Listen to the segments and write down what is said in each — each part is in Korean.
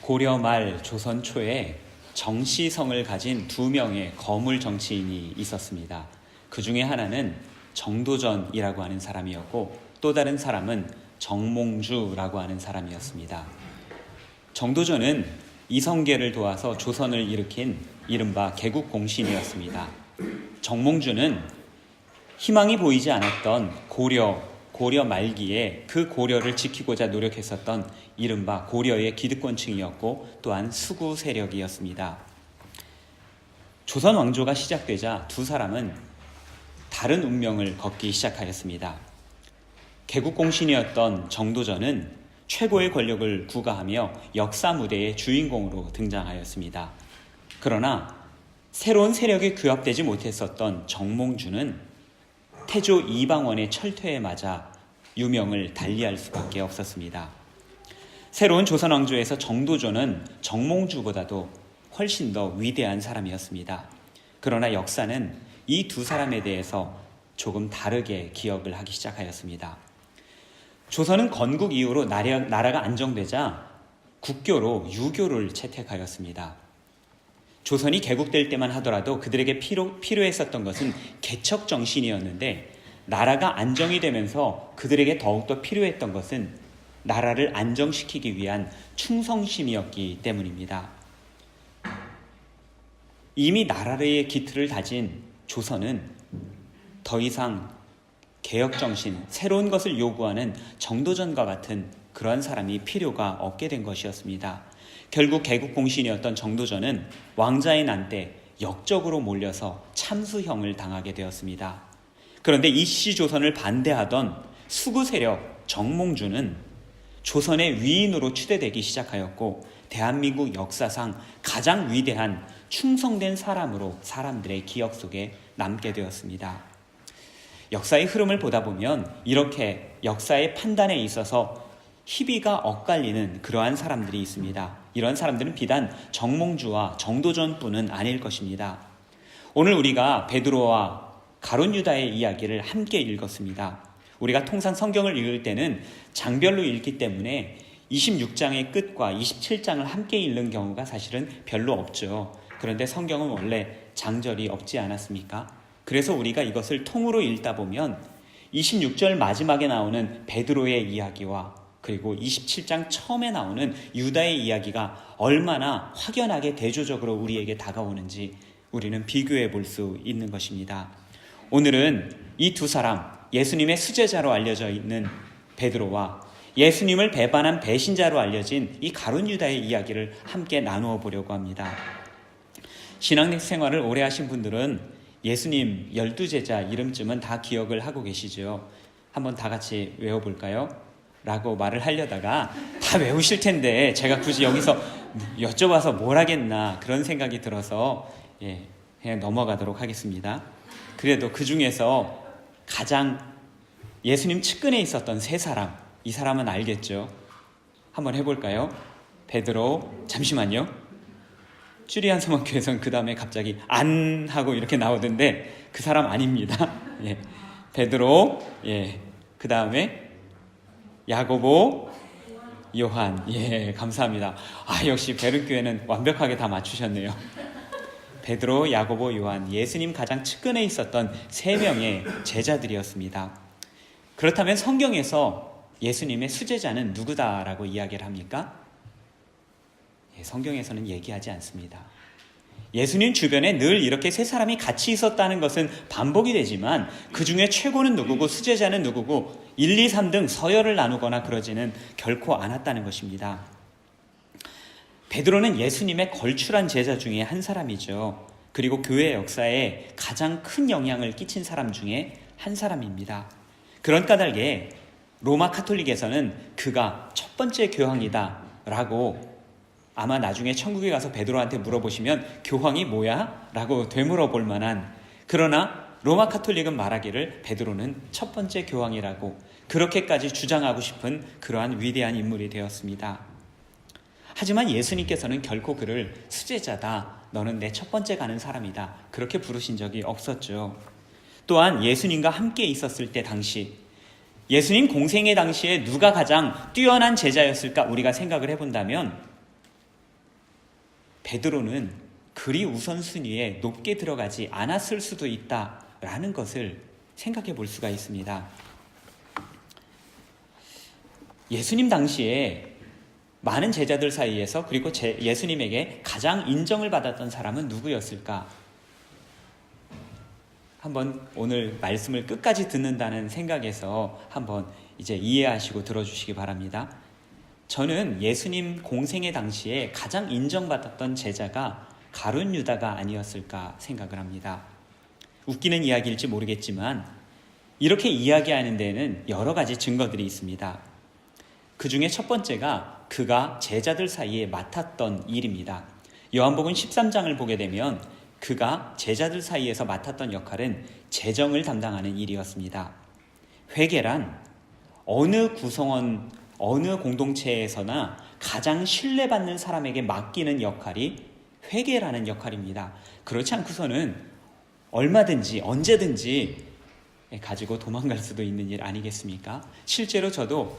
고려 말 조선 초에 정씨성을 가진 두 명의 거물 정치인이 있었습니다. 그 중에 하나는 정도전이라고 하는 사람이었고 또 다른 사람은 정몽주라고 하는 사람이었습니다. 정도전은 이성계를 도와서 조선을 일으킨 이른바 개국공신이었습니다. 정몽주는 희망이 보이지 않았던 고려 말기에 그 고려를 지키고자 노력했었던 이른바 고려의 기득권층이었고 또한 수구 세력이었습니다. 조선 왕조가 시작되자 두 사람은 다른 운명을 걷기 시작하였습니다. 개국공신이었던 정도전은 최고의 권력을 구가하며 역사 무대의 주인공으로 등장하였습니다. 그러나 새로운 세력에 규합되지 못했었던 정몽주는 태조 이방원의 철퇴에 맞아 유명을 달리할 수밖에 없었습니다. 새로운 조선 왕조에서 정도전은 정몽주보다도 훨씬 더 위대한 사람이었습니다. 그러나 역사는 이 두 사람에 대해서 조금 다르게 기억을 하기 시작하였습니다. 조선은 건국 이후로 나라가 안정되자 국교로 유교를 채택하였습니다. 조선이 개국될 때만 하더라도 그들에게 필요했었던 것은 개척 정신이었는데 나라가 안정이 되면서 그들에게 더욱더 필요했던 것은 나라를 안정시키기 위한 충성심이었기 때문입니다. 이미 나라의 기틀을 다진 조선은 더 이상 개혁 정신, 새로운 것을 요구하는 정도전과 같은 그러한 사람이 필요가 없게 된 것이었습니다. 결국 개국공신이었던 정도전은 왕자의 난때 역적으로 몰려서 참수형을 당하게 되었습니다. 그런데 이씨 조선을 반대하던 수구 세력 정몽주는 조선의 위인으로 추대되기 시작하였고 대한민국 역사상 가장 위대한 충성된 사람으로 사람들의 기억 속에 남게 되었습니다. 역사의 흐름을 보다 보면 이렇게 역사의 판단에 있어서 희비가 엇갈리는 그러한 사람들이 있습니다. 이런 사람들은 비단 정몽주와 정도전뿐은 아닐 것입니다. 오늘 우리가 베드로와 가룟 유다의 이야기를 함께 읽었습니다. 우리가 통상 성경을 읽을 때는 장별로 읽기 때문에 26장의 끝과 27장을 함께 읽는 경우가 사실은 별로 없죠. 그런데 성경은 원래 장절이 없지 않았습니까? 그래서 우리가 이것을 통으로 읽다 보면 26절 마지막에 나오는 베드로의 이야기와 그리고 27장 처음에 나오는 유다의 이야기가 얼마나 확연하게 대조적으로 우리에게 다가오는지 우리는 비교해 볼 수 있는 것입니다. 오늘은 이 두 사람, 예수님의 수제자로 알려져 있는 베드로와 예수님을 배반한 배신자로 알려진 이 가룟 유다의 이야기를 함께 나누어 보려고 합니다. 신앙생활을 오래 하신 분들은 예수님 12제자 이름쯤은 다 기억을 하고 계시죠. 한번 다 같이 외워볼까요? 라고 말을 하려다가 다 외우실 텐데 제가 굳이 여기서 여쭤봐서 뭘 하겠나 그런 생각이 들어서 그냥 넘어가도록 하겠습니다. 그래도 그 중에서 가장 예수님 측근에 있었던 세 사람, 이 사람은 알겠죠? 한번 해볼까요? 베드로, 잠시만요. 쭈리안 서목교에서는 그 다음에 갑자기 안 하고 이렇게 나오던데 그 사람 아닙니다. 베드로, 그 다음에 야고보, 요한. 감사합니다. 역시 베른교회는 완벽하게 다 맞추셨네요. 베드로, 야고보, 요한, 예수님 가장 측근에 있었던 세 명의 제자들이었습니다. 그렇다면 성경에서 예수님의 수제자는 누구다라고 이야기를 합니까? 성경에서는 얘기하지 않습니다. 예수님 주변에 늘 이렇게 세 사람이 같이 있었다는 것은 반복이 되지만 그 중에 최고는 누구고 수제자는 누구고 1, 2, 3등 서열을 나누거나 그러지는 결코 않았다는 것입니다. 베드로는 예수님의 걸출한 제자 중에 한 사람이죠. 그리고 교회 역사에 가장 큰 영향을 끼친 사람 중에 한 사람입니다. 그런 까닭에 로마 카톨릭에서는 그가 첫 번째 교황이다 라고 아마 나중에 천국에 가서 베드로한테 물어보시면 교황이 뭐야? 라고 되물어볼 만한, 그러나 로마 카톨릭은 말하기를 베드로는 첫 번째 교황이라고 그렇게까지 주장하고 싶은 그러한 위대한 인물이 되었습니다. 하지만 예수님께서는 결코 그를 수제자다, 너는 내 첫 번째 가는 사람이다, 그렇게 부르신 적이 없었죠. 또한 예수님과 함께 있었을 때 당시, 예수님 공생의 당시에 누가 가장 뛰어난 제자였을까 우리가 생각을 해본다면 베드로는 그리 우선순위에 높게 들어가지 않았을 수도 있다라는 것을 생각해 볼 수가 있습니다. 예수님 당시에 많은 제자들 사이에서 그리고 예수님에게 가장 인정을 받았던 사람은 누구였을까? 한번 오늘 말씀을 끝까지 듣는다는 생각에서 한번 이제 이해하시고 들어주시기 바랍니다. 저는 예수님 공생의 당시에 가장 인정받았던 제자가 가룟 유다가 아니었을까 생각을 합니다. 웃기는 이야기일지 모르겠지만 이렇게 이야기하는 데에는 여러 가지 증거들이 있습니다. 그 중에 첫 번째가 그가 제자들 사이에 맡았던 일입니다. 요한복음 13장을 보게 되면 그가 제자들 사이에서 맡았던 역할은 재정을 담당하는 일이었습니다. 회계란 어느 구성원, 어느 공동체에서나 가장 신뢰받는 사람에게 맡기는 역할이 회계라는 역할입니다. 그렇지 않고서는 얼마든지 언제든지 가지고 도망갈 수도 있는 일 아니겠습니까? 실제로 저도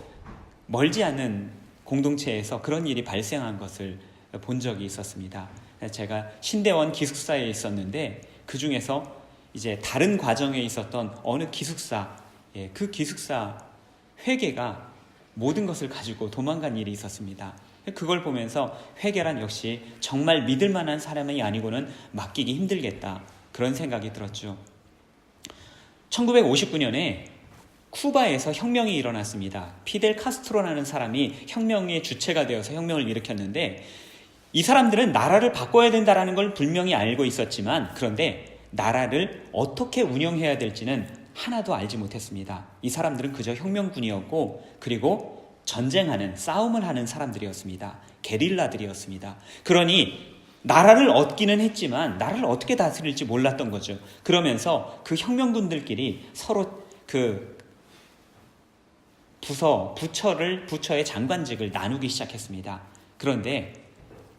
멀지 않은 공동체에서 그런 일이 발생한 것을 본 적이 있었습니다. 제가 신대원 기숙사에 있었는데 그 중에서 이제 다른 과정에 있었던 어느 기숙사, 그 기숙사 회계가 모든 것을 가지고 도망간 일이 있었습니다. 그걸 보면서 회계란 역시 정말 믿을 만한 사람이 아니고는 맡기기 힘들겠다, 그런 생각이 들었죠. 1959년에 쿠바에서 혁명이 일어났습니다. 피델 카스트로라는 사람이 혁명의 주체가 되어서 혁명을 일으켰는데 이 사람들은 나라를 바꿔야 된다는 걸 분명히 알고 있었지만 그런데 나라를 어떻게 운영해야 될지는 하나도 알지 못했습니다. 이 사람들은 그저 혁명군이었고 그리고 전쟁하는, 싸움을 하는 사람들이었습니다. 게릴라들이었습니다. 그러니 나라를 얻기는 했지만 나라를 어떻게 다스릴지 몰랐던 거죠. 그러면서 그 혁명군들끼리 서로 그 부처의 장관직을 나누기 시작했습니다. 그런데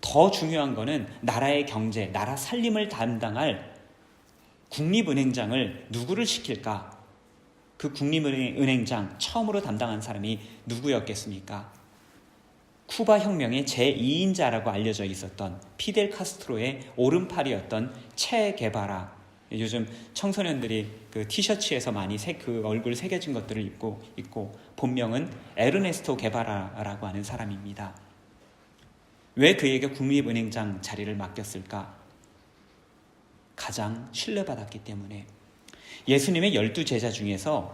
더 중요한 거는 나라의 경제, 나라 살림을 담당할 국립은행장을 누구를 시킬까? 그 국립은행장 처음으로 담당한 사람이 누구였겠습니까? 쿠바 혁명의 제2인자라고 알려져 있었던 피델 카스트로의 오른팔이었던 체 게바라. 요즘 청소년들이 그 티셔츠에서 많이 그 얼굴 새겨진 것들을 입고 있고 본명은 에르네스토 게바라라고 하는 사람입니다. 왜 그에게 국립은행장 자리를 맡겼을까? 가장 신뢰받았기 때문에. 예수님의 12제자 중에서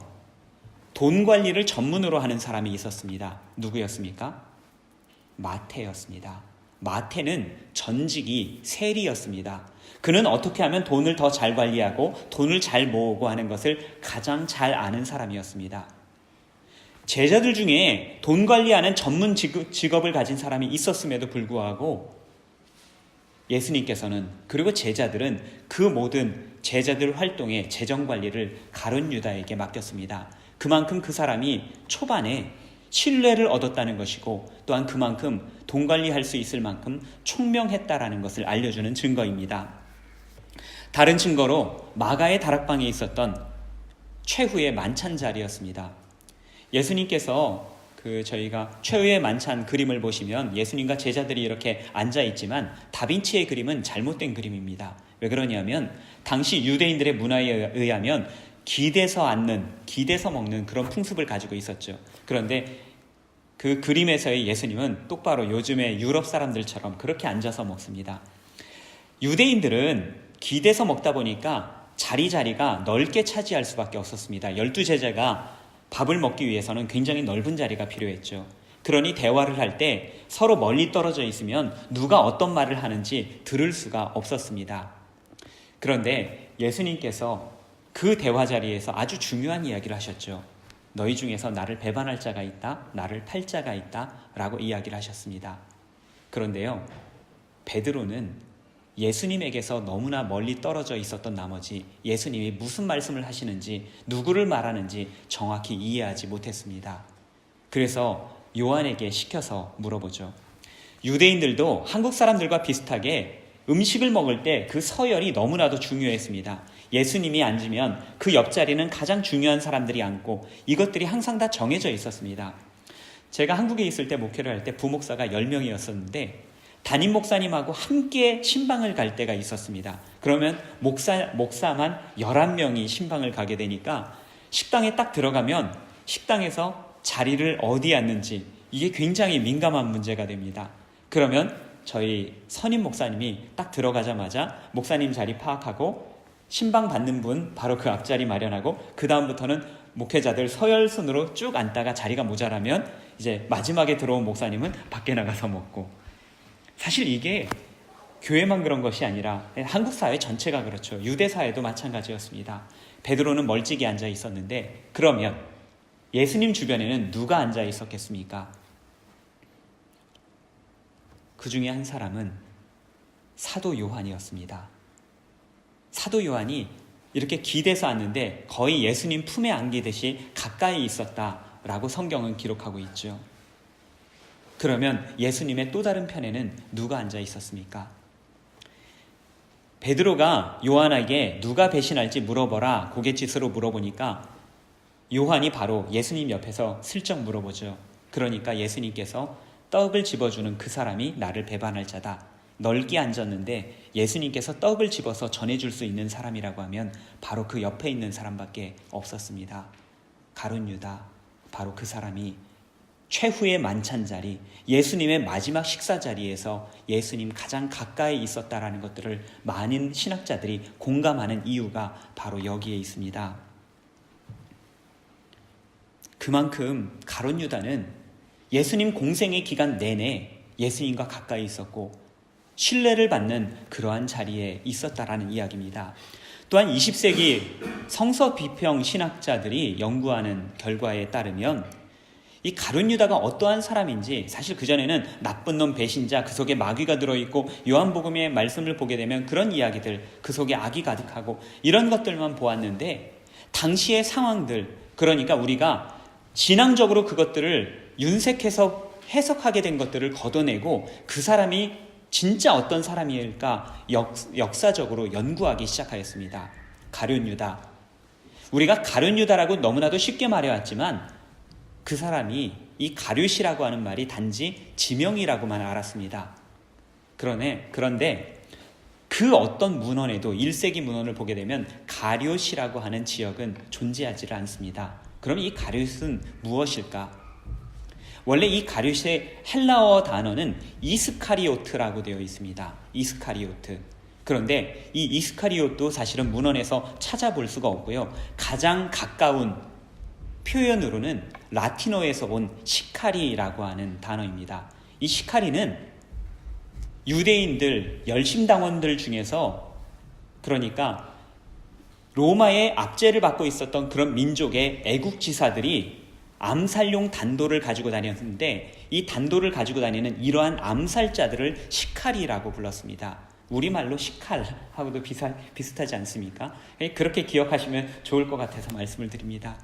돈 관리를 전문으로 하는 사람이 있었습니다. 누구였습니까? 마태였습니다. 마태는 전직이 세리였습니다. 그는 어떻게 하면 돈을 더 잘 관리하고 돈을 잘 모으고 하는 것을 가장 잘 아는 사람이었습니다. 제자들 중에 돈 관리하는 전문 직업을 가진 사람이 있었음에도 불구하고 예수님께서는, 그리고 제자들은 그 모든 제자들 활동의 재정 관리를 가룟 유다에게 맡겼습니다. 그만큼 그 사람이 초반에 신뢰를 얻었다는 것이고 또한 그만큼 돈 관리할 수 있을 만큼 총명했다라는 것을 알려주는 증거입니다. 다른 증거로 마가의 다락방에 있었던 최후의 만찬 자리였습니다. 예수님께서 저희가 최후의 만찬 그림을 보시면 예수님과 제자들이 이렇게 앉아있지만 다빈치의 그림은 잘못된 그림입니다. 왜 그러냐면 당시 유대인들의 문화에 의하면 기대서 먹는 그런 풍습을 가지고 있었죠. 그런데 그 그림에서의 예수님은 똑바로 요즘의 유럽 사람들처럼 그렇게 앉아서 먹습니다. 유대인들은 기대서 먹다 보니까 자리가 넓게 차지할 수밖에 없었습니다. 12제자가 밥을 먹기 위해서는 굉장히 넓은 자리가 필요했죠. 그러니 대화를 할 때 서로 멀리 떨어져 있으면 누가 어떤 말을 하는지 들을 수가 없었습니다. 그런데 예수님께서 그 대화 자리에서 아주 중요한 이야기를 하셨죠. 너희 중에서 나를 배반할 자가 있다, 나를 팔 자가 있다 라고 이야기를 하셨습니다. 그런데요, 베드로는 예수님에게서 너무나 멀리 떨어져 있었던 나머지 예수님이 무슨 말씀을 하시는지 누구를 말하는지 정확히 이해하지 못했습니다. 그래서 요한에게 시켜서 물어보죠. 유대인들도 한국 사람들과 비슷하게 음식을 먹을 때 그 서열이 너무나도 중요했습니다. 예수님이 앉으면 그 옆자리는 가장 중요한 사람들이 앉고 이것들이 항상 다 정해져 있었습니다. 제가 한국에 있을 때 목회를 할 때 부목사가 10명이었었는데 담임 목사님하고 함께 신방을 갈 때가 있었습니다. 그러면 목사만 11명이 신방을 가게 되니까 식당에 딱 들어가면 식당에서 자리를 어디 앉는지 이게 굉장히 민감한 문제가 됩니다. 그러면 저희 선임 목사님이 딱 들어가자마자 목사님 자리 파악하고 신방 받는 분 바로 그 앞자리 마련하고 그 다음부터는 목회자들 서열순으로 쭉 앉다가 자리가 모자라면 이제 마지막에 들어온 목사님은 밖에 나가서 먹고, 사실 이게 교회만 그런 것이 아니라 한국 사회 전체가 그렇죠. 유대 사회도 마찬가지였습니다. 베드로는 멀찍이 앉아 있었는데 그러면 예수님 주변에는 누가 앉아 있었겠습니까? 그 중에 한 사람은 사도 요한이었습니다. 사도 요한이 이렇게 기대서 앉는데 거의 예수님 품에 안기듯이 가까이 있었다라고 성경은 기록하고 있죠. 그러면 예수님의 또 다른 편에는 누가 앉아 있었습니까? 베드로가 요한에게 누가 배신할지 물어보라 고갯짓으로 물어보니까 요한이 바로 예수님 옆에서 슬쩍 물어보죠. 그러니까 예수님께서 떡을 집어주는 그 사람이 나를 배반할 자다. 넓게 앉았는데 예수님께서 떡을 집어서 전해줄 수 있는 사람이라고 하면 바로 그 옆에 있는 사람밖에 없었습니다. 가룟 유다, 바로 그 사람이 최후의 만찬 자리, 예수님의 마지막 식사 자리에서 예수님 가장 가까이 있었다라는 것들을 많은 신학자들이 공감하는 이유가 바로 여기에 있습니다. 그만큼 가룟 유다는 예수님 공생의 기간 내내 예수님과 가까이 있었고 신뢰를 받는 그러한 자리에 있었다라는 이야기입니다. 또한 20세기 성서 비평 신학자들이 연구하는 결과에 따르면 이 가룟 유다가 어떠한 사람인지, 사실 그전에는 나쁜 놈, 배신자, 그 속에 마귀가 들어있고 요한복음의 말씀을 보게 되면 그런 이야기들, 그 속에 악이 가득하고 이런 것들만 보았는데 당시의 상황들, 그러니까 우리가 진앙적으로 그것들을 윤색해서 해석하게 된 것들을 걷어내고 그 사람이 진짜 어떤 사람일까 역사적으로 연구하기 시작하였습니다. 가룟 유다. 우리가 가룟 유다라고 너무나도 쉽게 말해왔지만 그 사람이 이 가룟이라고 하는 말이 단지 지명이라고만 알았습니다. 그런데 그 어떤 문헌에도 1세기 문헌을 보게 되면 가룟이라고 하는 지역은 존재하지 않습니다. 그럼 이 가룟은 무엇일까? 원래 이 가룟의 헬라어 단어는 이스카리오트라고 되어 있습니다. 이스카리오트. 그런데 이 이스카리오트도 사실은 문헌에서 찾아볼 수가 없고요. 가장 가까운 표현으로는 라틴어에서 온 시카리라고 하는 단어입니다. 이 시카리는 유대인들, 열심당원들 중에서, 그러니까 로마의 압제를 받고 있었던 그런 민족의 애국지사들이 암살용 단도를 가지고 다녔는데 이 단도를 가지고 다니는 이러한 암살자들을 시카리라고 불렀습니다. 우리말로 시칼하고도 비슷하지 않습니까? 그렇게 기억하시면 좋을 것 같아서 말씀을 드립니다.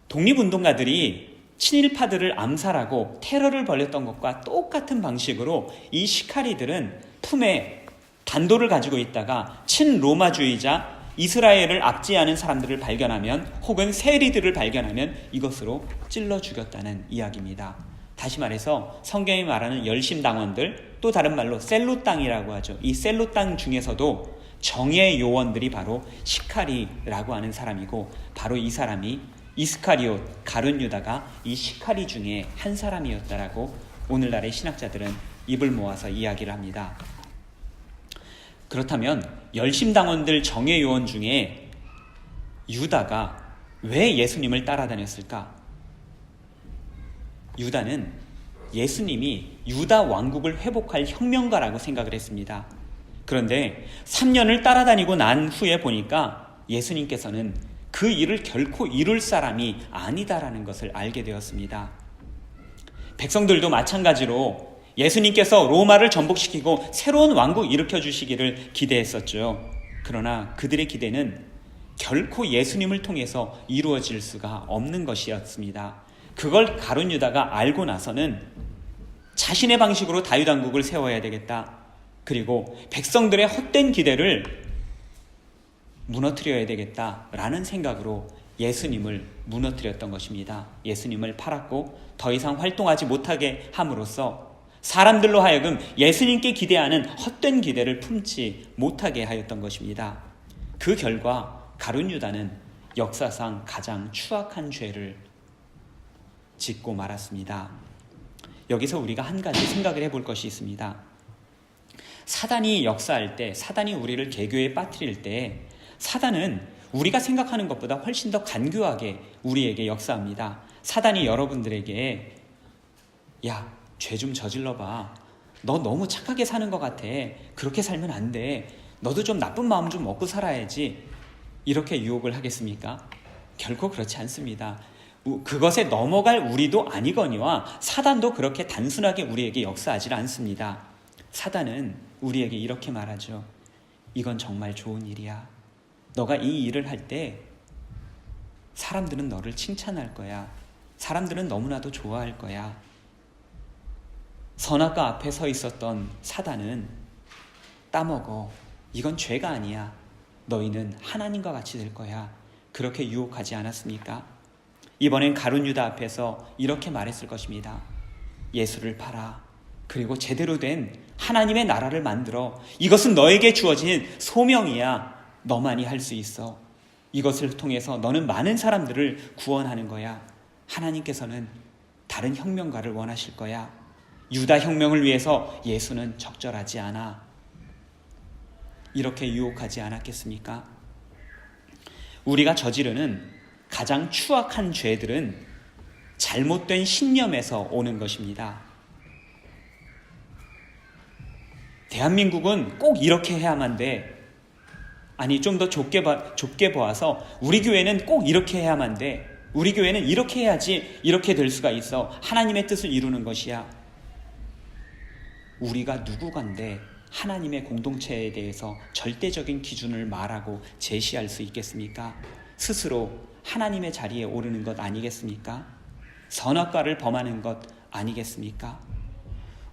독립운동가들이 친일파들을 암살하고 테러를 벌였던 것과 똑같은 방식으로 이 시카리들은 품에 단도를 가지고 있다가 친로마주의자, 이스라엘을 압제하는 사람들을 발견하면 혹은 세리들을 발견하면 이것으로 찔러 죽였다는 이야기입니다. 다시 말해서 성경이 말하는 열심당원들, 또 다른 말로 셀로 땅이라고 하죠. 이 셀로 땅 중에서도 정예 요원들이 바로 시카리라고 하는 사람이고, 바로 이 사람이 이스카리옷, 가룟 유다가 이 시카리 중에 한 사람이었다라고 오늘날의 신학자들은 입을 모아서 이야기를 합니다. 그렇다면 열심당원들 정예요원 중에 유다가 왜 예수님을 따라다녔을까? 유다는 예수님이 유다 왕국을 회복할 혁명가라고 생각을 했습니다. 그런데 3년을 따라다니고 난 후에 보니까 예수님께서는 그 일을 결코 이룰 사람이 아니다라는 것을 알게 되었습니다. 백성들도 마찬가지로 예수님께서 로마를 전복시키고 새로운 왕국 일으켜주시기를 기대했었죠. 그러나 그들의 기대는 결코 예수님을 통해서 이루어질 수가 없는 것이었습니다. 그걸 가룟 유다가 알고 나서는 자신의 방식으로 다윗왕국을 세워야 되겠다. 그리고 백성들의 헛된 기대를 무너뜨려야 되겠다라는 생각으로 예수님을 무너뜨렸던 것입니다. 예수님을 팔았고 더 이상 활동하지 못하게 함으로써 사람들로 하여금 예수님께 기대하는 헛된 기대를 품지 못하게 하였던 것입니다. 그 결과 가룟 유다는 역사상 가장 추악한 죄를 짓고 말았습니다. 여기서 우리가 한 가지 생각을 해볼 것이 있습니다. 사단이 역사할 때, 사단이 우리를 개교에 빠뜨릴 때 사단은 우리가 생각하는 것보다 훨씬 더 간교하게 우리에게 역사합니다. 사단이 여러분들에게 야, 죄 좀 저질러봐. 너 너무 착하게 사는 것 같아. 그렇게 살면 안 돼. 너도 좀 나쁜 마음 좀 먹고 살아야지. 이렇게 유혹을 하겠습니까? 결코 그렇지 않습니다. 그것에 넘어갈 우리도 아니거니와 사단도 그렇게 단순하게 우리에게 역사하지 않습니다. 사단은 우리에게 이렇게 말하죠. 이건 정말 좋은 일이야. 너가 이 일을 할 때 사람들은 너를 칭찬할 거야. 사람들은 너무나도 좋아할 거야. 선악과 앞에 서 있었던 사단은 따먹어. 이건 죄가 아니야. 너희는 하나님과 같이 될 거야. 그렇게 유혹하지 않았습니까? 이번엔 가룟 유다 앞에서 이렇게 말했을 것입니다. 예수를 팔아. 그리고 제대로 된 하나님의 나라를 만들어. 이것은 너에게 주어진 소명이야. 너만이 할 수 있어. 이것을 통해서 너는 많은 사람들을 구원하는 거야. 하나님께서는 다른 혁명가를 원하실 거야. 유다 혁명을 위해서 예수는 적절하지 않아. 이렇게 유혹하지 않았겠습니까? 우리가 저지르는 가장 추악한 죄들은 잘못된 신념에서 오는 것입니다. 대한민국은 꼭 이렇게 해야만 돼. 아니, 좀 더 좁게 보아서 우리 교회는 꼭 이렇게 해야만 돼. 우리 교회는 이렇게 해야지 이렇게 될 수가 있어. 하나님의 뜻을 이루는 것이야. 우리가 누구간데 하나님의 공동체에 대해서 절대적인 기준을 말하고 제시할 수 있겠습니까? 스스로 하나님의 자리에 오르는 것 아니겠습니까? 선악과를 범하는 것 아니겠습니까?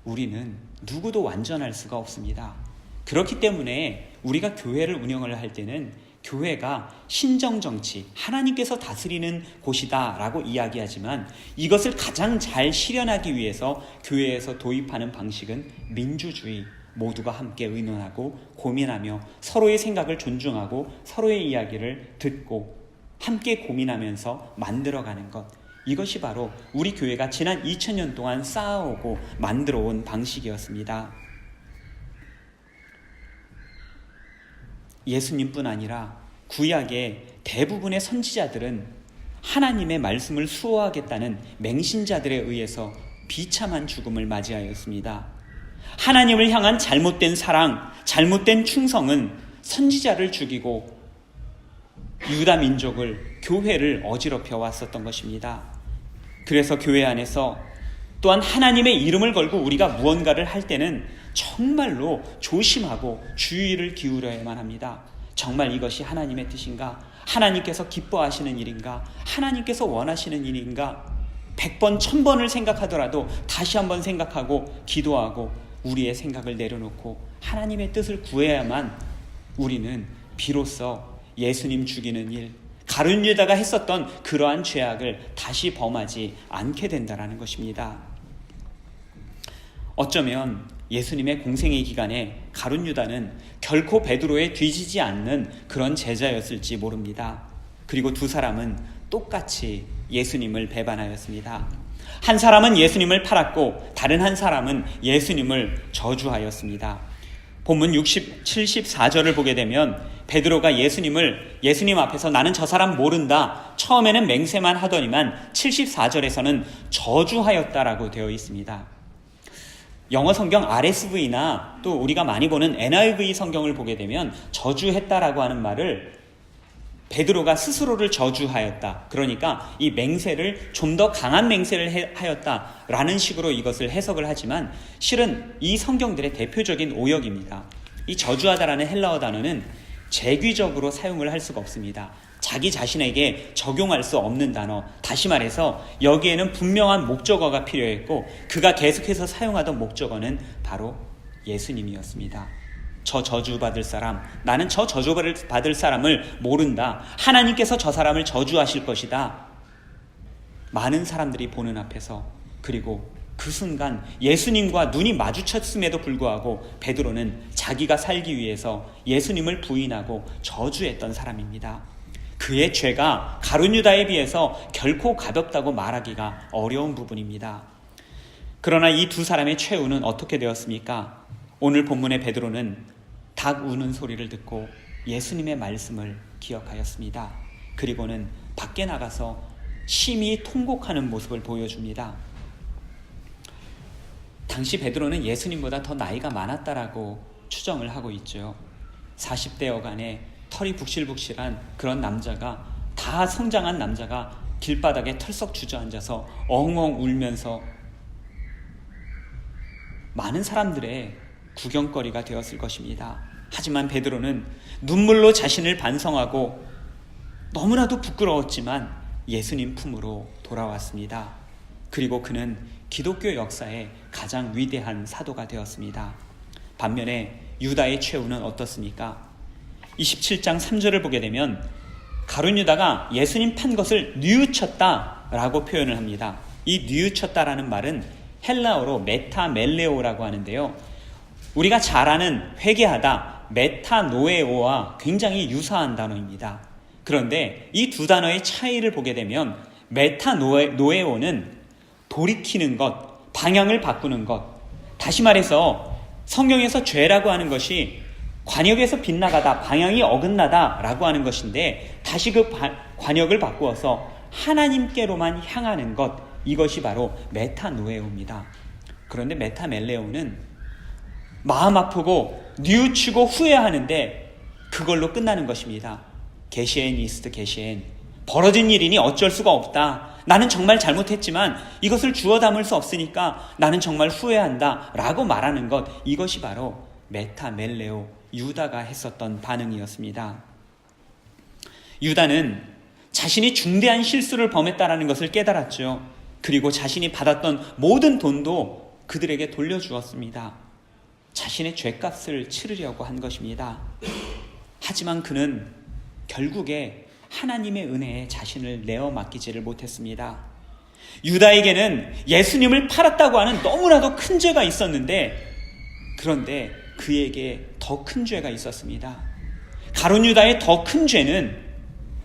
우리는 누구도 완전할 수가 없습니다. 그렇기 때문에 우리가 교회를 운영을 할 때는 교회가 신정정치, 하나님께서 다스리는 곳이다 라고 이야기하지만 이것을 가장 잘 실현하기 위해서 교회에서 도입하는 방식은 민주주의, 모두가 함께 의논하고 고민하며 서로의 생각을 존중하고 서로의 이야기를 듣고 함께 고민하면서 만들어가는 것, 이것이 바로 우리 교회가 지난 2000년 동안 쌓아오고 만들어온 방식이었습니다. 예수님뿐 아니라 구약의 대부분의 선지자들은 하나님의 말씀을 수호하겠다는 맹신자들에 의해서 비참한 죽음을 맞이하였습니다. 하나님을 향한 잘못된 사랑, 잘못된 충성은 선지자를 죽이고 유다 민족을, 교회를 어지럽혀 왔었던 것입니다. 그래서 교회 안에서 또한 하나님의 이름을 걸고 우리가 무언가를 할 때는 정말로 조심하고 주의를 기울여야만 합니다. 정말 이것이 하나님의 뜻인가? 하나님께서 기뻐하시는 일인가? 하나님께서 원하시는 일인가? 100번, 1000번을 생각하더라도 다시 한번 생각하고 기도하고 우리의 생각을 내려놓고 하나님의 뜻을 구해야만 우리는 비로소 예수님 죽이는 일, 가룟 유다가 했었던 그러한 죄악을 다시 범하지 않게 된다는 것입니다. 어쩌면 예수님의 공생의 기간에 가룟 유다는 결코 베드로에 뒤지지 않는 그런 제자였을지 모릅니다. 그리고 두 사람은 똑같이 예수님을 배반하였습니다. 한 사람은 예수님을 팔았고 다른 한 사람은 예수님을 저주하였습니다. 본문 74절을 보게 되면 베드로가 예수님 앞에서 나는 저 사람 모른다. 처음에는 맹세만 하더니만 74절에서는 저주하였다라고 되어 있습니다. 영어 성경 RSV나 또 우리가 많이 보는 NIV 성경을 보게 되면 저주했다라고 하는 말을 베드로가 스스로를 저주하였다. 그러니까 이 맹세를 좀 더 강한 맹세를 하였다라는 식으로 이것을 해석을 하지만 실은 이 성경들의 대표적인 오역입니다. 이 저주하다라는 헬라어 단어는 재규적으로 사용을 할 수가 없습니다. 자기 자신에게 적용할 수 없는 단어, 다시 말해서 여기에는 분명한 목적어가 필요했고 그가 계속해서 사용하던 목적어는 바로 예수님이었습니다. 저 저주받을 사람, 나는 저 저주받을 사람을 모른다. 하나님께서 저 사람을 저주하실 것이다. 많은 사람들이 보는 앞에서, 그리고 그 순간 예수님과 눈이 마주쳤음에도 불구하고 베드로는 자기가 살기 위해서 예수님을 부인하고 저주했던 사람입니다. 그의 죄가 가룟 유다에 비해서 결코 가볍다고 말하기가 어려운 부분입니다. 그러나 이 두 사람의 최후는 어떻게 되었습니까? 오늘 본문의 베드로는 닭 우는 소리를 듣고 예수님의 말씀을 기억하였습니다. 그리고는 밖에 나가서 심히 통곡하는 모습을 보여줍니다. 당시 베드로는 예수님보다 더 나이가 많았다라고 추정을 하고 있죠. 40대여간에 털이 북실북실한 그런 남자가, 다 성장한 남자가 길바닥에 털썩 주저앉아서 엉엉 울면서 많은 사람들의 구경거리가 되었을 것입니다. 하지만 베드로는 눈물로 자신을 반성하고 너무나도 부끄러웠지만 예수님 품으로 돌아왔습니다. 그리고 그는 기독교 역사의 가장 위대한 사도가 되었습니다. 반면에 유다의 최후는 어떻습니까? 27장 3절을 보게 되면 가룟 유다가 예수님 판 것을 뉘우쳤다라고 표현을 합니다. 이 뉘우쳤다라는 말은 헬라어로 메타멜레오라고 하는데요. 우리가 잘 아는 회개하다, 메타노에오와 굉장히 유사한 단어입니다. 그런데 이 두 단어의 차이를 보게 되면 메타노에오는 돌이키는 것, 방향을 바꾸는 것, 다시 말해서 성경에서 죄라고 하는 것이 관역에서 빗나가다, 방향이 어긋나다 라고 하는 것인데, 다시 그 관역을 바꾸어서 하나님께로만 향하는 것, 이것이 바로 메타노에오입니다. 그런데 메타멜레오는 마음 아프고 뉘우치고 후회하는데 그걸로 끝나는 것입니다. 게시엔 이스트 게시엔, 벌어진 일이니 어쩔 수가 없다. 나는 정말 잘못했지만 이것을 주워 담을 수 없으니까 나는 정말 후회한다 라고 말하는 것, 이것이 바로 메타멜레오, 유다가 했었던 반응이었습니다. 유다는 자신이 중대한 실수를 범했다라는 것을 깨달았죠. 그리고 자신이 받았던 모든 돈도 그들에게 돌려주었습니다. 자신의 죄값을 치르려고 한 것입니다. 하지만 그는 결국에 하나님의 은혜에 자신을 내어 맡기지를 못했습니다. 유다에게는 예수님을 팔았다고 하는 너무나도 큰 죄가 있었는데, 그런데 그에게 더 큰 죄가 있었습니다. 가룟 유다의 더 큰 죄는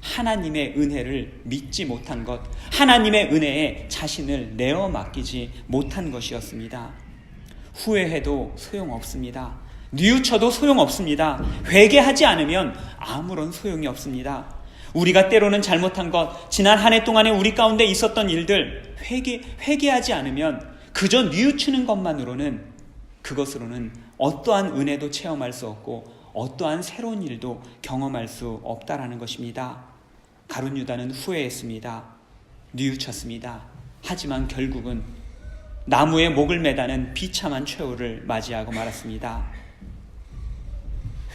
하나님의 은혜를 믿지 못한 것, 하나님의 은혜에 자신을 내어 맡기지 못한 것이었습니다. 후회해도 소용없습니다. 뉘우쳐도 소용없습니다. 회개하지 않으면 아무런 소용이 없습니다. 우리가 때로는 잘못한 것, 지난 한 해 동안에 우리 가운데 있었던 일들, 회개하지 않으면 그저 뉘우치는 것만으로는, 그것으로는 어떠한 은혜도 체험할 수 없고 어떠한 새로운 일도 경험할 수 없다라는 것입니다. 가룟 유다는 후회했습니다. 뉘우쳤습니다. 하지만 결국은 나무에 목을 매다는 비참한 최후를 맞이하고 말았습니다.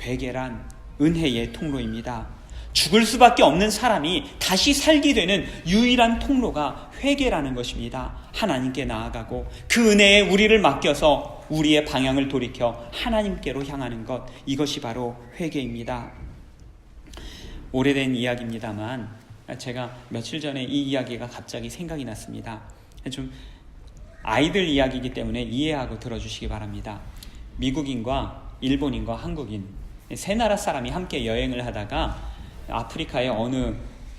회개란 은혜의 통로입니다. 죽을 수밖에 없는 사람이 다시 살게 되는 유일한 통로가 회개라는 것입니다. 하나님께 나아가고 그 은혜에 우리를 맡겨서 우리의 방향을 돌이켜 하나님께로 향하는 것, 이것이 바로 회개입니다. 오래된 이야기입니다만 제가 며칠 전에 이 이야기가 갑자기 생각이 났습니다. 좀 아이들 이야기이기 때문에 이해하고 들어주시기 바랍니다. 미국인과 일본인과 한국인 세 나라 사람이 함께 여행을 하다가 아프리카의 어느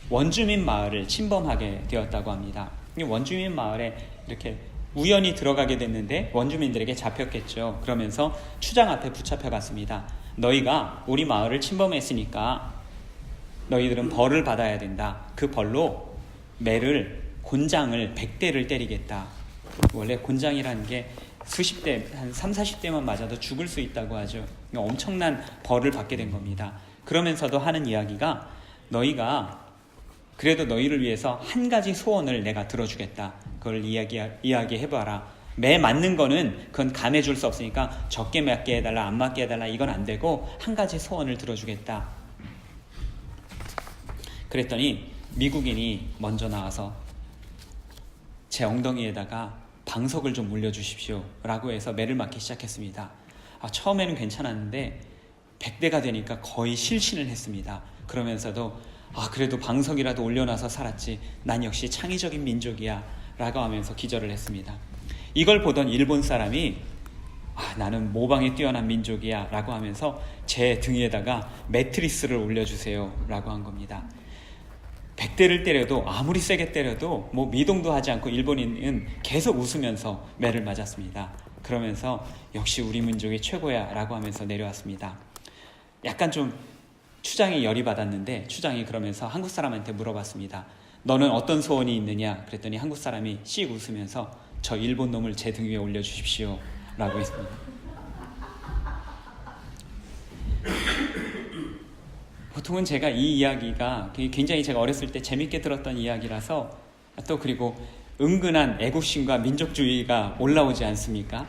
원주민 마을을 침범하게 되었다고 합니다. 원주민 마을에 이렇게 우연히 들어가게 됐는데 원주민들에게 잡혔겠죠. 그러면서 추장 앞에 붙잡혀 갔습니다. 너희가 우리 마을을 침범했으니까 너희들은 벌을 받아야 된다. 그 벌로 매를, 곤장을 100대를 때리겠다. 원래 곤장이라는 게 수십 대, 한 30-40대만 맞아도 죽을 수 있다고 하죠. 엄청난 벌을 받게 된 겁니다. 그러면서도 하는 이야기가, 너희가 그래도 너희를 위해서 한 가지 소원을 내가 들어주겠다. 그걸 이야기해봐라. 매 맞는 거는 그건 감해줄 수 없으니까 적게 맞게 해달라, 안 맞게 해달라, 이건 안 되고 한 가지 소원을 들어주겠다. 그랬더니 미국인이 먼저 나와서 제 엉덩이에다가 방석을 좀 올려주십시오 라고 해서 매를 맞기 시작했습니다. 처음에는 괜찮았는데 100대가 되니까 거의 실신을 했습니다. 그러면서도 그래도 방석이라도 올려놔서 살았지, 난 역시 창의적인 민족이야 라고 하면서 기절을 했습니다. 이걸 보던 일본 사람이 나는 모방에 뛰어난 민족이야 라고 하면서 제 등에다가 매트리스를 올려주세요 라고 한 겁니다. 100대를 때려도, 아무리 세게 때려도 미동도 하지 않고 일본인은 계속 웃으면서 매를 맞았습니다. 그러면서 역시 우리 민족이 최고야 라고 하면서 내려왔습니다. 약간 좀 추장이 열이 받았는데, 추장이 그러면서 한국 사람한테 물어봤습니다. 너는 어떤 소원이 있느냐? 그랬더니 한국 사람이 씩 웃으면서 저 일본 놈을 제 등 위에 올려주십시오 라고 했습니다. 보통은 제가 이 이야기가 굉장히 제가 어렸을 때 재밌게 들었던 이야기라서, 또 그리고 은근한 애국심과 민족주의가 올라오지 않습니까?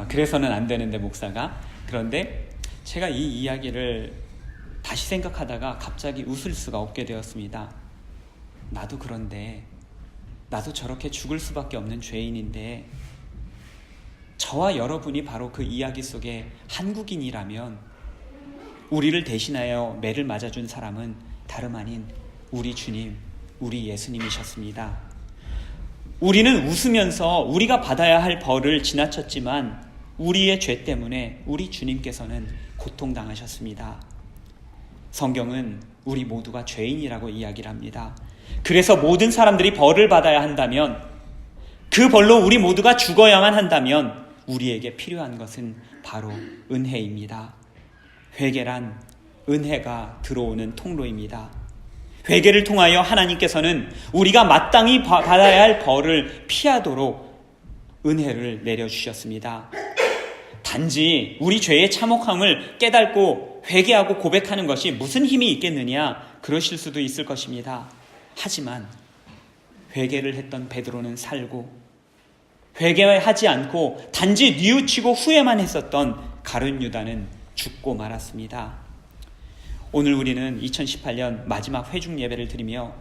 그래서는 안 되는데 목사가. 그런데 제가 이 이야기를 다시 생각하다가 갑자기 웃을 수가 없게 되었습니다. 나도 그런데, 나도 저렇게 죽을 수밖에 없는 죄인인데, 저와 여러분이 바로 그 이야기 속에 한국인이라면 우리를 대신하여 매를 맞아준 사람은 다름 아닌 우리 주님, 우리 예수님이셨습니다. 우리는 웃으면서 우리가 받아야 할 벌을 지나쳤지만 우리의 죄 때문에 우리 주님께서는 고통당하셨습니다. 성경은 우리 모두가 죄인이라고 이야기를 합니다. 그래서 모든 사람들이 벌을 받아야 한다면, 그 벌로 우리 모두가 죽어야만 한다면 우리에게 필요한 것은 바로 은혜입니다. 회개란 은혜가 들어오는 통로입니다. 회개를 통하여 하나님께서는 우리가 마땅히 받아야 할 벌을 피하도록 은혜를 내려주셨습니다. 단지 우리 죄의 참혹함을 깨닫고 회개하고 고백하는 것이 무슨 힘이 있겠느냐, 그러실 수도 있을 것입니다. 하지만 회개를 했던 베드로는 살고, 회개하지 않고 단지 뉘우치고 후회만 했었던 가룟 유다는 죽고 말았습니다. 오늘 우리는 2018년 마지막 회중 예배를 드리며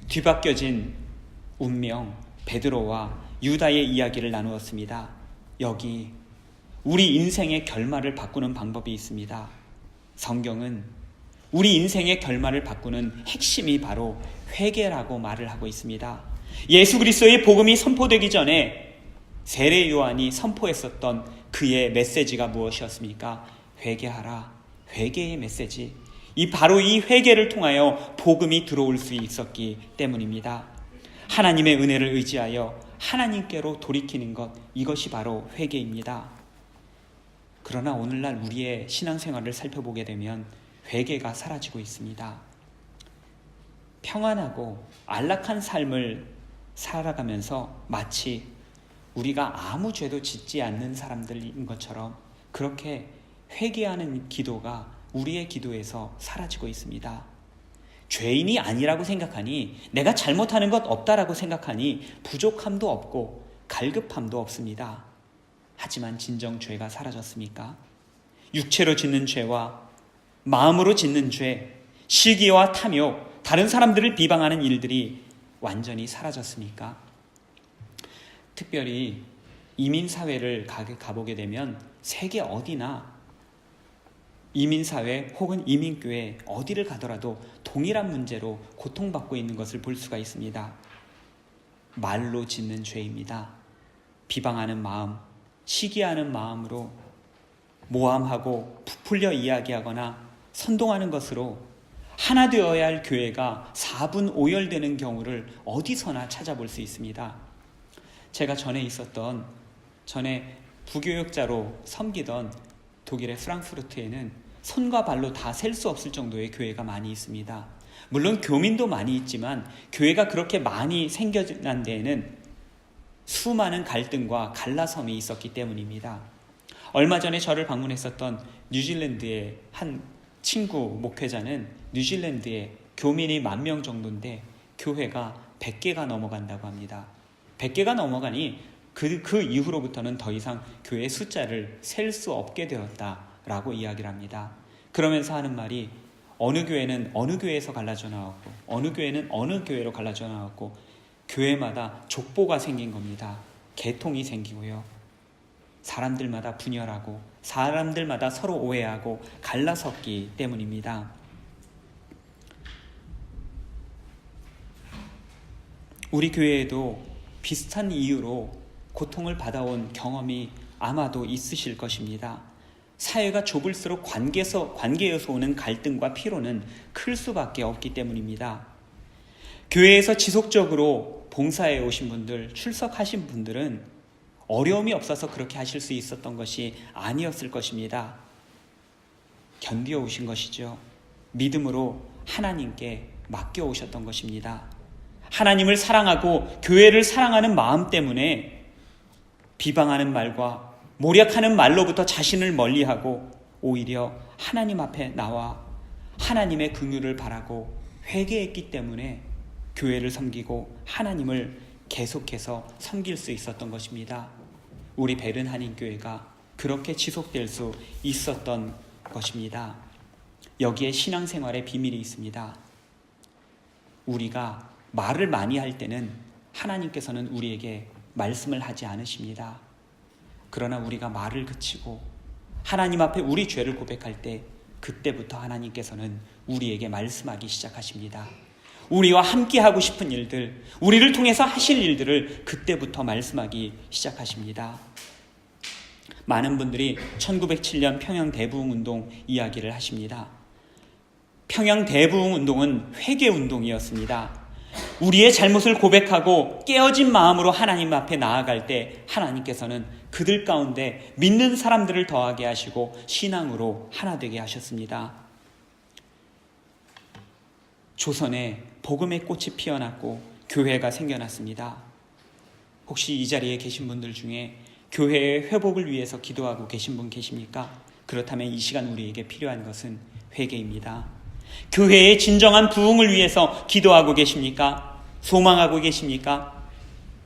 뒤바뀌어진 운명 베드로와 유다의 이야기를 나누었습니다. 여기 우리 인생의 결말을 바꾸는 방법이 있습니다. 성경은 우리 인생의 결말을 바꾸는 핵심이 바로 회개라고 말을 하고 있습니다. 예수 그리스도의 복음이 선포되기 전에 세례 요한이 선포했었던 그의 메시지가 무엇이었습니까? 회개하라. 회개의 메시지. 바로 이 회개를 통하여 복음이 들어올 수 있었기 때문입니다. 하나님의 은혜를 의지하여 하나님께로 돌이키는 것, 이것이 바로 회개입니다. 그러나 오늘날 우리의 신앙생활을 살펴보게 되면 회개가 사라지고 있습니다. 평안하고 안락한 삶을 살아가면서 마치 우리가 아무 죄도 짓지 않는 사람들인 것처럼 그렇게 회개하는 기도가 우리의 기도에서 사라지고 있습니다. 죄인이 아니라고 생각하니, 내가 잘못하는 것 없다라고 생각하니 부족함도 없고 갈급함도 없습니다. 하지만 진정 죄가 사라졌습니까? 육체로 짓는 죄와 마음으로 짓는 죄, 시기와 탐욕, 다른 사람들을 비방하는 일들이 완전히 사라졌습니까? 특별히 이민사회를 가보게 되면 세계 어디나 이민사회 혹은 이민교회 어디를 가더라도 동일한 문제로 고통받고 있는 것을 볼 수가 있습니다. 말로 짓는 죄입니다. 비방하는 마음, 시기하는 마음으로 모함하고 부풀려 이야기하거나 선동하는 것으로 하나 되어야 할 교회가 4분 오열되는 경우를 어디서나 찾아볼 수 있습니다. 제가 전에 부교역자로 섬기던 독일의 프랑크푸르트에는 손과 발로 다 셀 수 없을 정도의 교회가 많이 있습니다. 물론 교민도 많이 있지만 교회가 그렇게 많이 생겨난 데에는 수많은 갈등과 갈라섬이 있었기 때문입니다. 얼마 전에 저를 방문했었던 뉴질랜드의 한 친구 목회자는 뉴질랜드에 교민이 10,000명 정도인데 교회가 100개가 넘어간다고 합니다. 100개가 넘어가니 그 이후로부터는 더 이상 교회 숫자를 셀 수 없게 되었다라고 이야기를 합니다. 그러면서 하는 말이, 어느 교회는 어느 교회에서 갈라져 나왔고 어느 교회는 어느 교회로 갈라져 나왔고 교회마다 족보가 생긴 겁니다. 계통이 생기고요. 사람들마다 분열하고 사람들마다 서로 오해하고 갈라섰기 때문입니다. 우리 교회에도 비슷한 이유로 고통을 받아온 경험이 아마도 있으실 것입니다. 사회가 좁을수록 관계에서 오는 갈등과 피로는 클 수밖에 없기 때문입니다. 교회에서 지속적으로 봉사해 오신 분들, 출석하신 분들은 어려움이 없어서 그렇게 하실 수 있었던 것이 아니었을 것입니다. 견디어 오신 것이죠. 믿음으로 하나님께 맡겨 오셨던 것입니다. 하나님을 사랑하고 교회를 사랑하는 마음 때문에 비방하는 말과 모략하는 말로부터 자신을 멀리하고 오히려 하나님 앞에 나와 하나님의 긍휼을 바라고 회개했기 때문에 교회를 섬기고 하나님을 계속해서 섬길 수 있었던 것입니다. 우리 베른 한인교회가 그렇게 지속될 수 있었던 것입니다. 여기에 신앙생활의 비밀이 있습니다. 우리가 말을 많이 할 때는 하나님께서는 우리에게 말씀을 하지 않으십니다. 그러나 우리가 말을 그치고 하나님 앞에 우리 죄를 고백할 때 그때부터 하나님께서는 우리에게 말씀하기 시작하십니다. 우리와 함께 하고 싶은 일들, 우리를 통해서 하실 일들을 그때부터 말씀하기 시작하십니다. 많은 분들이 1907년 평양 대부흥운동 이야기를 하십니다. 평양 대부흥운동은 회개운동이었습니다. 우리의 잘못을 고백하고 깨어진 마음으로 하나님 앞에 나아갈 때 하나님께서는 그들 가운데 믿는 사람들을 더하게 하시고 신앙으로 하나 되게 하셨습니다. 조선에 복음의 꽃이 피어났고 교회가 생겨났습니다. 혹시 이 자리에 계신 분들 중에 교회의 회복을 위해서 기도하고 계신 분 계십니까? 그렇다면 이 시간 우리에게 필요한 것은 회개입니다. 교회의 진정한 부흥을 위해서 기도하고 계십니까? 소망하고 계십니까?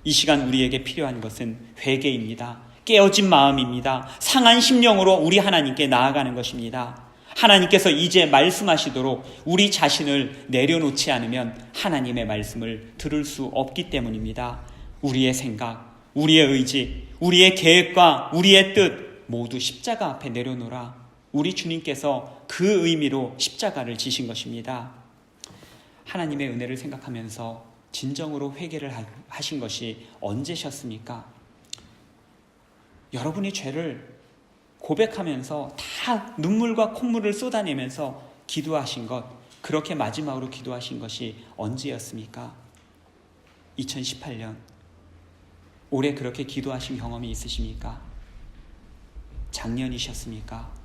이 시간 우리에게 필요한 것은 회개입니다. 깨어진 마음입니다. 상한 심령으로 우리 하나님께 나아가는 것입니다. 하나님께서 이제 말씀하시도록 우리 자신을 내려놓지 않으면 하나님의 말씀을 들을 수 없기 때문입니다. 우리의 생각, 우리의 의지, 우리의 계획과 우리의 뜻 모두 십자가 앞에 내려놓으라. 우리 주님께서 그 의미로 십자가를 지신 것입니다. 하나님의 은혜를 생각하면서 진정으로 회개를 하신 것이 언제셨습니까? 여러분이 죄를 고백하면서 다 눈물과 콧물을 쏟아내면서 기도하신 것, 그렇게 마지막으로 기도하신 것이 언제였습니까? 2018년. 올해 그렇게 기도하신 경험이 있으십니까? 작년이셨습니까?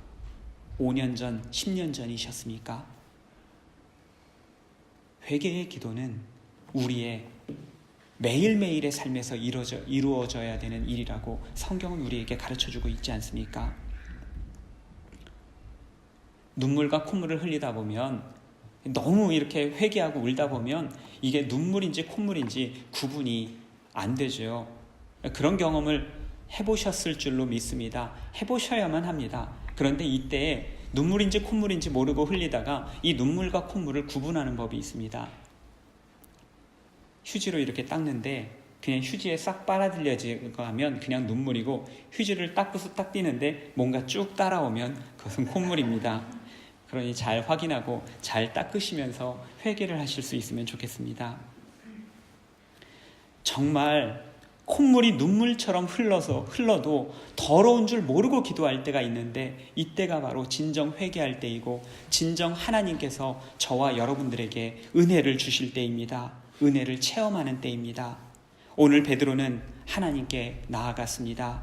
5년 전, 10년 전이셨습니까? 회개의 기도는 우리의 매일매일의 삶에서 이루어져야 되는 일이라고 성경은 우리에게 가르쳐주고 있지 않습니까? 눈물과 콧물을 흘리다 보면, 너무 이렇게 회개하고 울다 보면 이게 눈물인지 콧물인지 구분이 안 되죠. 그런 경험을 해보셨을 줄로 믿습니다. 해보셔야만 합니다. 그런데 이때 눈물인지 콧물인지 모르고 흘리다가 이 눈물과 콧물을 구분하는 법이 있습니다. 휴지로 이렇게 닦는데 그냥 휴지에 싹 빨아들여지고 하면 그냥 눈물이고, 휴지를 닦고서 딱 띄는데 뭔가 쭉 따라오면 그것은 콧물입니다. 그러니 잘 확인하고 잘 닦으시면서 회개를 하실 수 있으면 좋겠습니다. 정말 콧물이 눈물처럼 흘러도 더러운 줄 모르고 기도할 때가 있는데, 이때가 바로 진정 회개할 때이고 진정 하나님께서 저와 여러분들에게 은혜를 주실 때입니다. 은혜를 체험하는 때입니다. 오늘 베드로는 하나님께 나아갔습니다.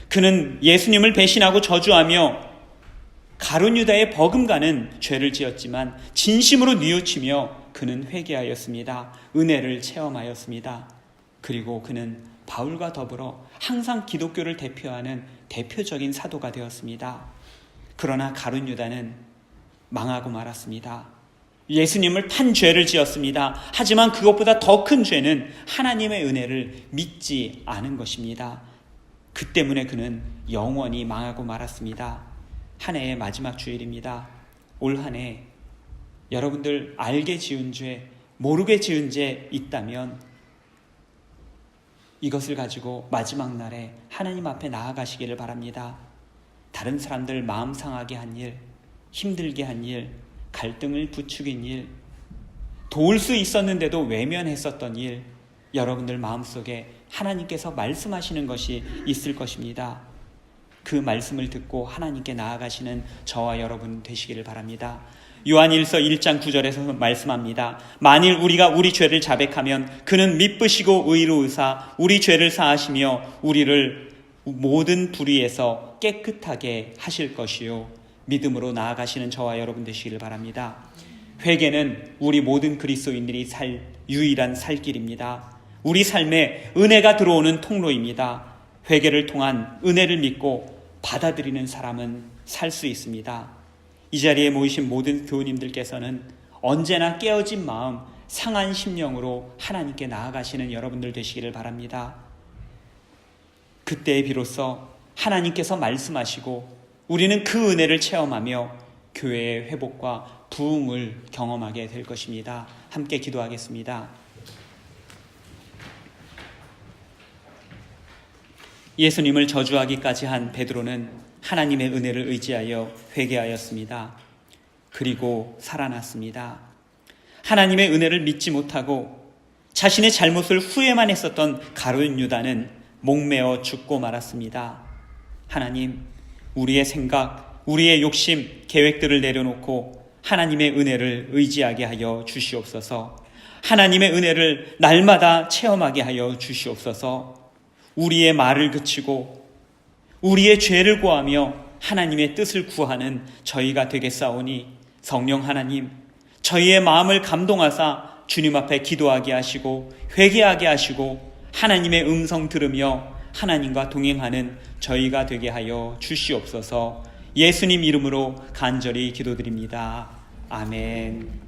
그는 예수님을 배신하고 저주하며 가룟 유다의 버금가는 죄를 지었지만 진심으로 뉘우치며 그는 회개하였습니다. 은혜를 체험하였습니다. 그리고 그는 바울과 더불어 항상 기독교를 대표하는 대표적인 사도가 되었습니다. 그러나 가룟 유다는 망하고 말았습니다. 예수님을 탄 죄를 지었습니다. 하지만 그것보다 더 큰 죄는 하나님의 은혜를 믿지 않은 것입니다. 그 때문에 그는 영원히 망하고 말았습니다. 한 해의 마지막 주일입니다. 올 한 해 여러분들 알게 지은 죄, 모르게 지은 죄 있다면 이것을 가지고 마지막 날에 하나님 앞에 나아가시기를 바랍니다. 다른 사람들 마음 상하게 한 일, 힘들게 한 일, 갈등을 부추긴 일, 도울 수 있었는데도 외면했었던 일, 여러분들 마음속에 하나님께서 말씀하시는 것이 있을 것입니다. 그 말씀을 듣고 하나님께 나아가시는 저와 여러분 되시기를 바랍니다. 요한일서 1장 9절에서 말씀합니다. 만일 우리가 우리 죄를 자백하면 그는 미쁘시고 의로우사 우리 죄를 사하시며 우리를 모든 불의에서 깨끗하게 하실 것이요. 믿음으로 나아가시는 저와 여러분 되시기를 바랍니다. 회개는 우리 모든 그리스도인들이 살 유일한 살 길입니다. 우리 삶에 은혜가 들어오는 통로입니다. 회개를 통한 은혜를 믿고 받아들이는 사람은 살 수 있습니다. 이 자리에 모이신 모든 교우님들께서는 언제나 깨어진 마음, 상한 심령으로 하나님께 나아가시는 여러분들 되시기를 바랍니다. 그때 비로소 하나님께서 말씀하시고 우리는 그 은혜를 체험하며 교회의 회복과 부흥을 경험하게 될 것입니다. 함께 기도하겠습니다. 예수님을 저주하기까지 한 베드로는 하나님의 은혜를 의지하여 회개하였습니다. 그리고 살아났습니다. 하나님의 은혜를 믿지 못하고 자신의 잘못을 후회만 했었던 가룟 유다는 목매어 죽고 말았습니다. 하나님, 우리의 생각, 우리의 욕심, 계획들을 내려놓고 하나님의 은혜를 의지하게 하여 주시옵소서. 하나님의 은혜를 날마다 체험하게 하여 주시옵소서. 우리의 말을 그치고 우리의 죄를 고하며 하나님의 뜻을 구하는 저희가 되겠사오니 성령 하나님, 저희의 마음을 감동하사 주님 앞에 기도하게 하시고 회개하게 하시고 하나님의 음성 들으며 하나님과 동행하는 저희가 되게 하여 주시옵소서. 예수님 이름으로 간절히 기도드립니다. 아멘.